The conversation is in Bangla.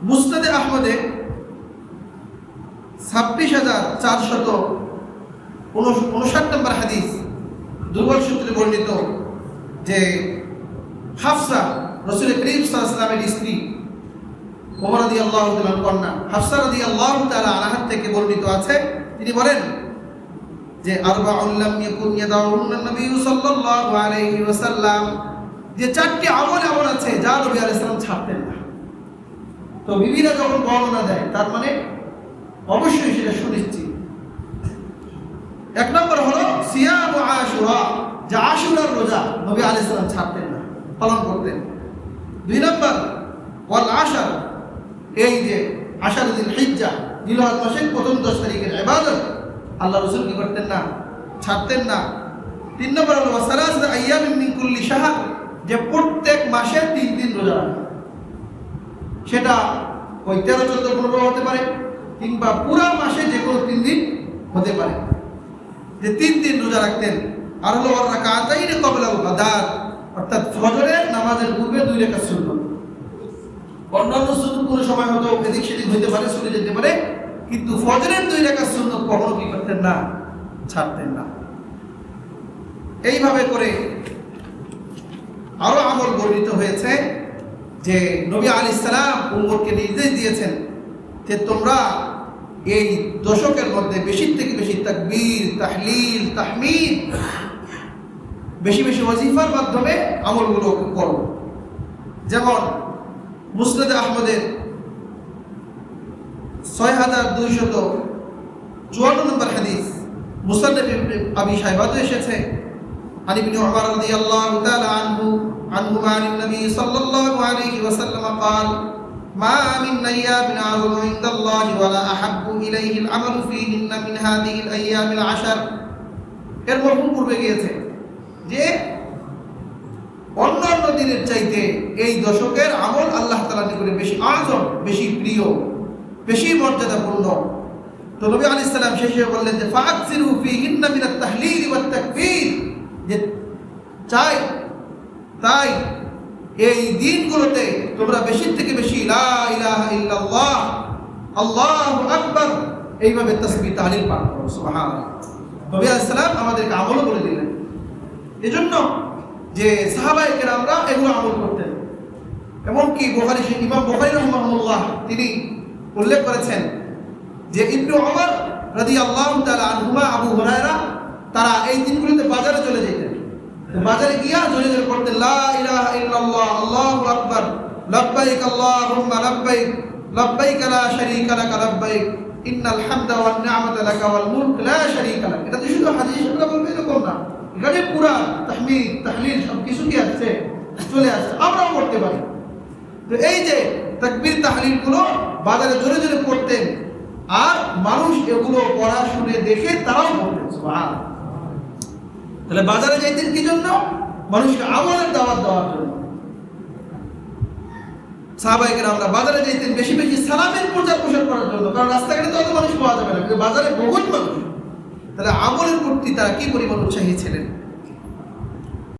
মুসনাদে আহমদে 26,459 নম্বর হাদিস দুর্বল সূত্রে বর্ণিত যে হাফসা রাসূল করিম সাল্লাল্লাহু আলাইহি ওয়াসাল্লামের স্ত্রী ওমর রাদিয়াল্লাহু তাআলার কন্যা হাফসা রাদিয়াল্লাহু তাআলা আনহা থেকে বর্ণিত আছে, তিনি বলেন যে আরবাউন লাম ইয়াকুন ইয়াদাউন নবী সাল্লাল্লাহু আলাইহি ওয়াসাল্লাম, যে চারটি আমল এমন আছে যা নবী আলাইহিস সালাম ছাড়তেন না। তো বিবিরা যখন বর্ণনা দেয় তার মানে অবশ্যই সেটা সুনিশ্চিত। এক নম্বর হলো সিয়াম আশুরা, যে আশুরার রোজা নবী আলাইহিস সালাম ছাড়তেন না, পালন করতেন। দুই নম্বর ওয়াল আশর, এই যে আশারুল হিজ্জা জিলহজ মাসের প্রথম 10 তারিখের ইবাদত আল্লাহ রাসূল কি করতেন না, ছাড়তেন না। তিন নম্বর হলো সালাসা আইয়ামিন মিন কুল্লি শাহর, যে প্রত্যেক মাসে 3 দিন রোজা রাখা, সেটা ওই 13, 14, 15 হতে পারে কিংবা পুরো মাসে যে কোনো 3 দিন হতে পারে, যে 3 দিন রোজা রাখতেন। আর হলো রাকাতাইন ক্বাবলা আল-গাদাত, অর্থাৎ ফজরের নামাজের পূর্বে 2 রাকাত সুন্নাত। অন্যান্য সুন্নাত কোনো সময় হয়তো এদিক সেদিক হতে পারে, ছুটে যেতে পারে, কিন্তু ফজরের 2 রাকাত সুন্নাত কখনো কি করতেন না, ছাড়তেন না। এইভাবে করে আরো আমল বর্ণিত হয়েছে যে নবী আলাইহিস সালাম উম্মতকে নির্দেশ দিয়েছেন যে তোমরা এই দশকের মধ্যে বেশি থেকে বেশি তাকবীর, তাহলিল, তাহমিদ, বেশি বেশি ওয়াজিফার মাধ্যমে আমলগুলো করো। যেমন মুসনাদে আহমদের 6254 নম্বর হাদিস, মুসান্নাফ ইবনে আবি শাইবাতে এসেছে, عن ابن عمر رضي الله تعالى عنهما عن النبي صلى الله عليه وسلم قال ما من أيام أعظم عند الله ولا أحب إليه العمل فيهن من هذه الأيام العشر। এর মর্ম পূর্বে গিয়েছে যে অন্যান্য দিনের চাইতে এই দশকের আমল আল্লাহ তাআলার নিকটে বেশি আযম, বেশি প্রিয়, বেশি মর্যাদাপূর্ণ। তো নবী আলাইহিস সালাম শেষে বললেন যে ফাকসিরু ফীহিন্না মিনাত তাহলিল ওয়াত তাকবীর, যে চাই তাই এই দিনগুলোতে তোমরা বেশি থেকে বেশি লা ইলাহা ইল্লাল্লাহ, আল্লাহু আকবার, এইভাবে তাসবিহ তাহলিল পাঠ করো। সুবহানাল্লাহ। নবী আলাইহিস সালাম আমাদেরকে আমল করে দিলেন, এজন্য যে সাহাবায়ে কেরামরা এগুলো আমল করতেন। এমনকি বুখারী, ইমাম বুখারী রাহিমাহুল্লাহ তিনি উল্লেখ করেছেন যে ইবনে ওমর রাদিয়াল্লাহু তাআলা আনহুমা, আবু হুরায়রা, তারা এই দিনগুলোতে বাজারে চলে যেতেন। বাজারে গিয়া জোরে জোরে পড়তেন লা ইলাহা ইল্লাল্লাহ, আল্লাহু আকবার, লাব্বাইক আল্লাহুম্মা লাব্বাইক, লাব্বাইক লা শারীকা লাক লাব্বাইক, ইন্নাল হামদা ওয়ান নি'মাতা লাকা ওয়াল মুলক লা শারীকা লাক। এটা তো শুধু হাদিস আমরা বলবো এরকম না, এখানে পুরা তাহমিদ, তাহলিল সব কিছু কি আছে, চলে আসছে, আমরাও পড়তে পারি। তো এই যে তাকবীর তাহলিল গুলো বাজারে জোরে জোরে পড়তেন, আর মানুষ এগুলো পড়া শুনে দেখে তারাও পড়তেন। সুবহানাল্লাহ। তাহলে বাজারে যাইতেন কি জন্য? মানুষকে আমলের দাওয়াত দেওয়ার জন্য। সাহাবায়ে কেরামরা বাজারে যাইতেন বেশি বেশি সালামের প্রচার প্রসার করার জন্য, কারণ রাস্তাঘাটে তো অত মানুষ পাওয়া যাবে না, কিন্তু বাজারে বহুত মানুষ। তাহলে আমলের প্রতি তারা কি পরিমাণ উৎসাহী ছিলেন।